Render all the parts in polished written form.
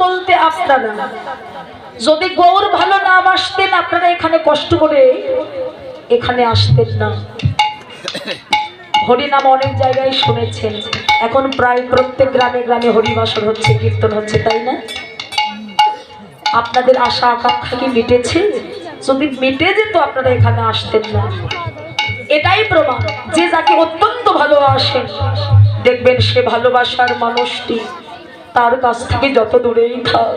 বলতে আপনারা যদি গৌর ভালো না বাসতেন আপনারা এখানে কষ্ট করে এখানে আসতেন না। হরিনাম অনেক জায়গায় শুনেছেন, এখন প্রায় প্রত্যেক গ্রামে গ্রামে হরিবাসর হচ্ছে, কীর্তন হচ্ছে, তাই না? আপনাদের আশা আকাঙ্ক্ষা কি মিটেছে? যদি মিটে যেত আপনারা এখানে আসতেন না। এটাই প্রমাণ যে যাকে অত্যন্ত ভালোবাসেন দেখবেন সে ভালোবাসার মানুষটি তার কাছ থেকে যত দূরেই থাক,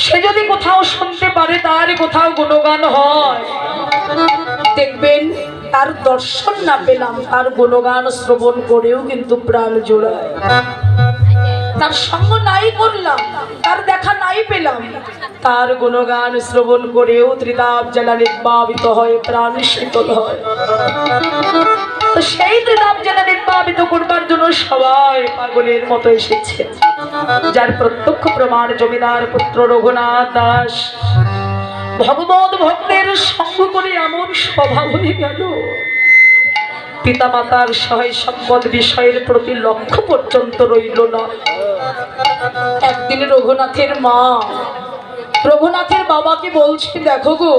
সে যদি কোথাও শুনতে পারে তার কোথাও গুণগান হয়, দেখবেন তার দর্শন না পেলাম তার গুণগান শ্রবণ করেও কিন্তু প্রাণ জোড়ায়। তার সঙ্গ নাই করলাম, তার দেখা নাই পেলাম, তার গুণগান শ্রবণ করেও ত্রিতাপ জ্বালা নির্বাপিত হয়, প্রাণ শীতল হয়। তো সেই ত্রিতাপ জ্বালা নির্বাপিত করবার জন্য সবাই পাগলের মতো এসেছে, যার প্রত্যক্ষ প্রমাণ জমিদার পুত্র রঘুনাথ দাস। ভগবত ভক্তের সঙ্গ করে এমন স্বভাব হয়ে গেল, পিতা মাতার সহায় সম্পদ বিষয়ের প্রতি লক্ষ্য পর্যন্ত রইল না। একদিন রঘুনাথের মা রঘুনাথের বাবাকে বলছে, দেখো গো,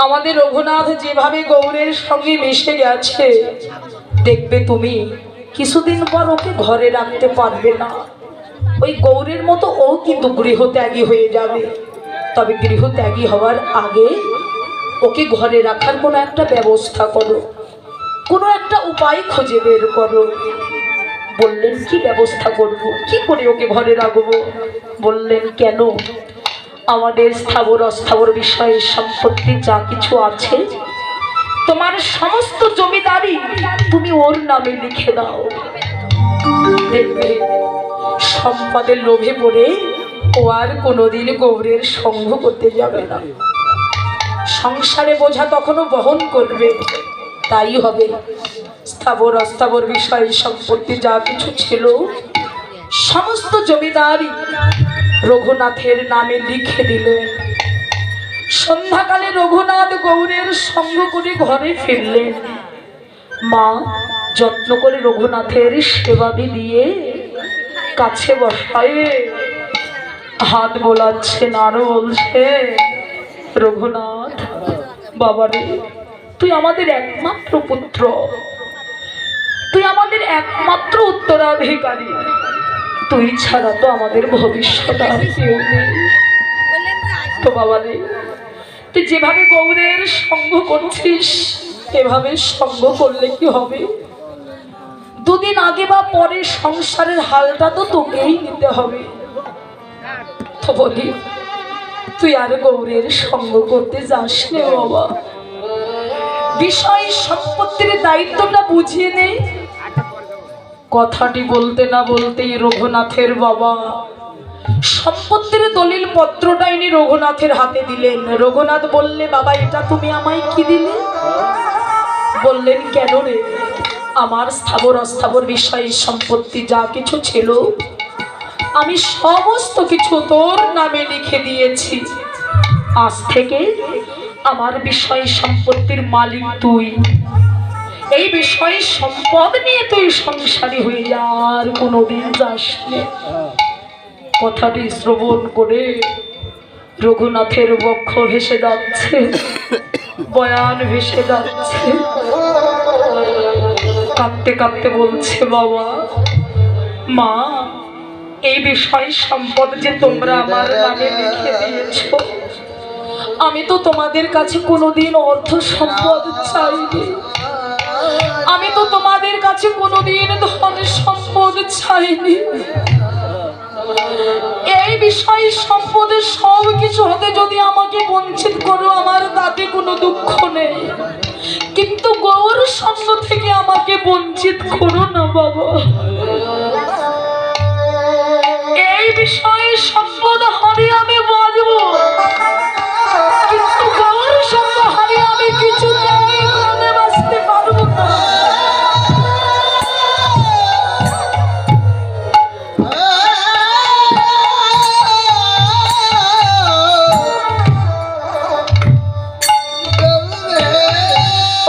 আমাদের রঘুনাথ যেভাবে গৌরের সঙ্গে মিশে গেছে, দেখবে তুমি কিছুদিন পর ওকে ঘরে রাখতে পারবে না। ওই গৌরের মতো ও কিন্তু গৃহত্যাগী হয়ে যাবে। তবে গৃহত্যাগী হওয়ার আগে ওকে ঘরে রাখার কোনো একটা ব্যবস্থা করো, কোনো একটা উপায় খুঁজে বের করো। বললেন, কি ব্যবস্থা করব, কি করে ওকে ঘরে রাখবো? বললেন, কেন? আমাদের স্থাবর অস্থাবর বিষয়ে সম্পত্তি যা কিছু আছে, তোমার সমস্ত জমিদারি তুমি ওর নামে লিখে দাও। দেখবে সম্পদের লোভে পড়ে ও আর কোনোদিন গৌরের সঙ্গ করতে যাবে না। সংসারে বোঝা তখনও বহন করবে, তাই হবে। স্থাবর অস্থাবর বিষয় সম্পত্তি যা কিছু ছিল সমস্ত জমিদারি রঘুনাথের নামে লিখে দিলেন। সন্ধ্যাকালে রঘুনাথ গৌরের সঙ্গ করে ঘরে ফিরলেন। মা যত্ন করে রঘুনাথের সেবাদি দিয়ে কাছে বসায় হাত বোলাচ্ছেন আর বলছে, রঘুনাথ বাবারে, তুই আমাদের একমাত্র পুত্র, তুই আমাদের একমাত্র উত্তরাধিকারী, তুই ছাড়া তো আমাদের ভবিষ্যৎ আর কেউ নেই। তো বাবারে, তুই যেভাবে গৌরের সঙ্গ করছিস এভাবে সঙ্গ করলে কি হবে? দুদিন আগে বা পরে সংসারের হালটা তো তোকেই নিতে হবে। তো বলি, তুই আর গৌরের সঙ্গ করতে যাস নে বাবা, বিষয় সম্পত্তির দায়িত্বটা বুঝিয়ে নে। কথাটি বলতে না বলতেই রঘুনাথের বাবা সম্পত্তির দলিল পত্রটা এনে রঘুনাথের হাতে দিলেন। রঘুনাথ বললে, বাবা এটা তুমি আমায় কি দিলে? বললেন, কেন রে? আমার স্থাবর অস্থাবর বিষয় সম্পত্তি যা কিছু ছিল আমি সমস্ত কিছু তোর নামে লিখে দিয়েছি। আজ থেকে আমার বিষয় সম্পত্তির মালিক তুই। এই বিষয় সম্পদ নিয়ে তুই সংসারী হয়ে যা, আর কোনোদিন যাস না। কথাটি শ্রবণ করে রঘুনাথের বক্ষ ভেসে যাচ্ছে, বয়ান ভেসে যাচ্ছে। কাঁদতে কাঁদতে বলছে, বাবা মা, এই বিষয় সম্পদ যে তোমরা আমার নামে লিখে দিয়েছ, আমি তো তোমাদের কাছে কোনোদিন অর্থ সম্পদ চাইনি, আমি তো তোমাদের কাছে কোনোদিন ধন সম্পদ চাইনি। এই বিষয় সম্পদের সব কিছু হতে যদি আমাকে বঞ্চিত করো আমার তাতে কোনো দুঃখ নেই, কিন্তু গৌর সঙ্গ থেকে আমাকে বঞ্চিত করো না বাবা। এই বিষয়ে সম্পদ হারিয়ে আমি বাঁচবো, কিন্তু গৌর সঙ্গ হারিয়ে আমি কিছু বাঁচতে পারবো না।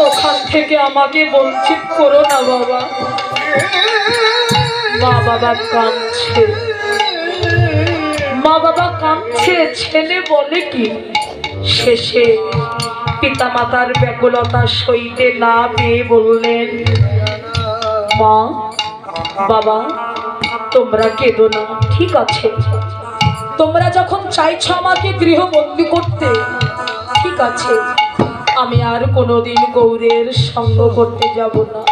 ওখান থেকে আমাকে বঞ্চিত করো না বাবা। মা বাবা কাঁদছে, মা বাবা কাঁদছে, ছেলে বলে কি? শেষে পিতা মাতার ব্যাকুলতা সইতে না পেয়ে বললেন, মা বাবা তোমরা কেঁদো না, ঠিক আছে, তোমরা যখন চাইছো আমাকে গৃহবন্দী করতে, ঠিক আছে, আমি আর কোনোদিন গৌরের সঙ্গ করতে যাব না।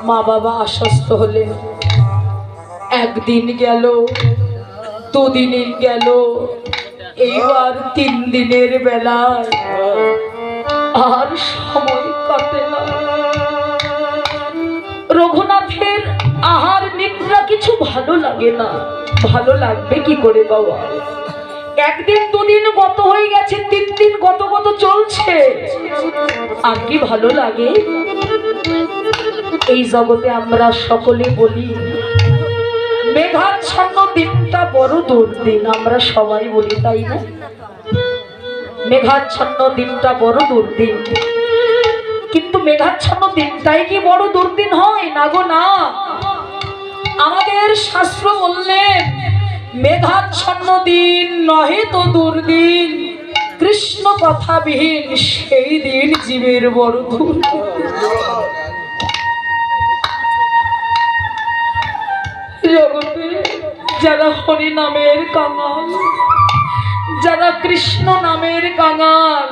মা বাবা আশ্বস্ত হলেন। একদিন গেল, দুদিন গেল, এইবার 3 দিনের বেলায় আর সময় কাটে না। রঘুনাথের আহার নিদ্রা কিছু ভালো লাগে না। ভালো লাগবে কি করে বাবা? একদিন দুদিন গত হয়ে গেছে, 3 দিন গত চলছে, আর কি ভালো লাগে? এই জগতে আমরা সকলে বলি মেঘাচ্ছন্ন দিনটা বড় দুর্দিন, আমরা সবাই বলি, তাই না? মেঘাচ্ছন্ন দিনটা বড় দুর্দিন, কিন্তু মেঘাচ্ছন্ন দিনটাই কি বড় দুর্দিন হয়? না গো না। আমাদের শাস্ত্র বললেন মেঘাচ্ছন্ন দিন নহে তো দুর্দিন, কৃষ্ণ কথাবিহীন সেই দিন জীবের বড় দুর্দিন। জগতে যারা হরি নামের কাঙাল, যারা কৃষ্ণ নামের কাঙাল,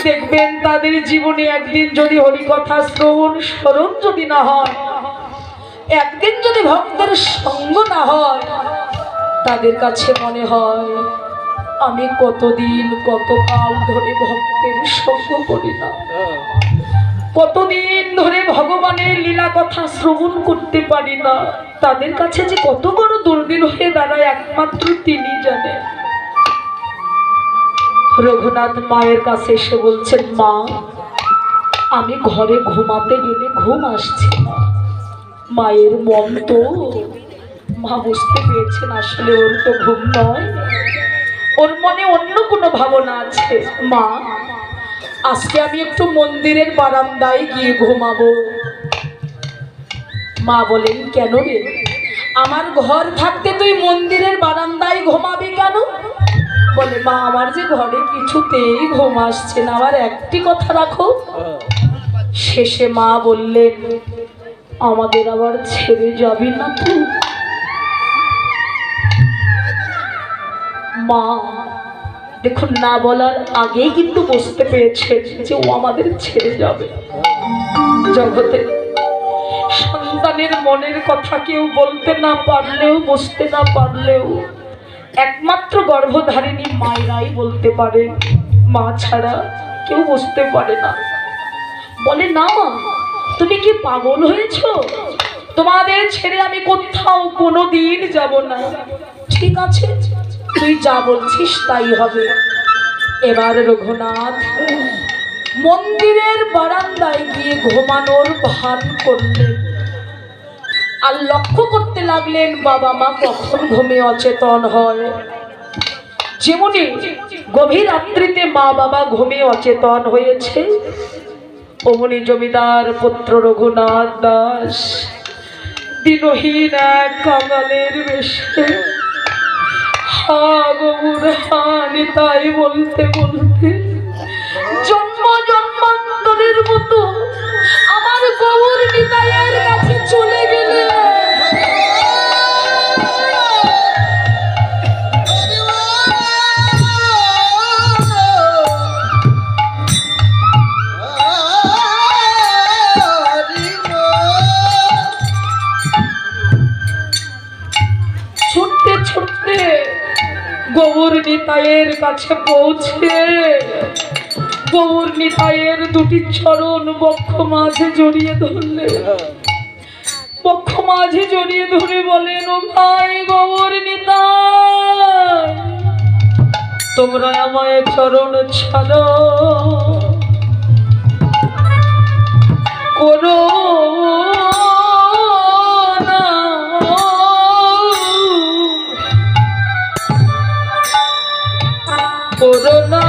দেখবেন তাদের জীবনে একদিন যদি হরি কথা শ্রবণ স্মরণ যদি না হয়, একদিন যদি ভক্তের সঙ্গ না হয়, তাদের কাছে মনে হয় আমি কতদিন কতকাল ধরে ভক্তের সঙ্গ করি না, কতদিন ধরে ভগবানের লীলা কথা শ্রবণ করতে পারি না। তাদের কাছে যে কত বড় দুর্দিন হয়ে দাঁড়ায় একমাত্র তিনি জানেন। রঘুনাথ মায়ের কাছে এসে বলছেন, মা আমি ঘরে ঘুমাতে গেলে ঘুম আসছে না। মায়ের মন তো, মা বুঝতে পেরেছেন আসলে ওর তো ঘুম নয়, ওর মনে অন্য কোনো ভাবনা আছে। মা আজকে আমি একটু মন্দিরের বারান্দায় গিয়ে ঘুমাবো। মা বলেন, কেন রে? আমার ঘর থাকতে তুই মন্দিরের বারান্দায় ঘুমাবি কেন? বলে, মা আমার যে ঘরে কিছুতেই ঘুম আসছে না, আমার একটি কথা রাখো। শেষে মা বললেন, আমাদের আবার ছেড়ে যাবি না তুই? মা দেখুন, না বলার আগেই কিন্তু বুঝতে পেরেছে যে ও আমাদের ছেড়ে যাবে। জগতে সন্তানের মনের কথা কেউ বলতে না পারলেও, বুঝতে না পারলেও, একমাত্র গর্ভধারিণী মায়েরাই বলতে পারে, মা ছাড়া কেউ বুঝতে পারে না। বলে, না মা তুমি কি পাগল হয়েছো? তোমাদের ছেড়ে আমি কোথাও কোনোদিন যাব না। ঠিক আছে, তুই যা বলছিস তাই হবে। এবার রঘুনাথ মন্দিরের বারান্দায় গিয়ে ঘুমানোর ভান করলেন, আর লক্ষ্য করতে লাগলেন বাবা মা কখন ঘুমে অচেতন হয়। যেমনি গভীর রাত্রিতে মা বাবা ঘুমে অচেতন হয়েছে, অমনি জমিদার পুত্র রঘুনাথ দাস দিনহীন এক কাঙালের বেশে হা গৌর হানি তাই বলতে বলতে জন্ম জন্মান্তরের মতো আমার গৌর নিতাইয়ের কাছে চলে গেলে। ছুটতে ছুটতে গৌর নিতাইয়ের কাছে পৌঁছে গৌর নিতাইয়ের দুটি চরণ বক্ষ মাঝে জড়িয়ে ধরলে, বক্ষ মাঝে জড়িয়ে ধরে বলেন, ও ভাই গৌর নিতাই, তোমরা আমায় চরণ ছাড়ো, করো করোনা।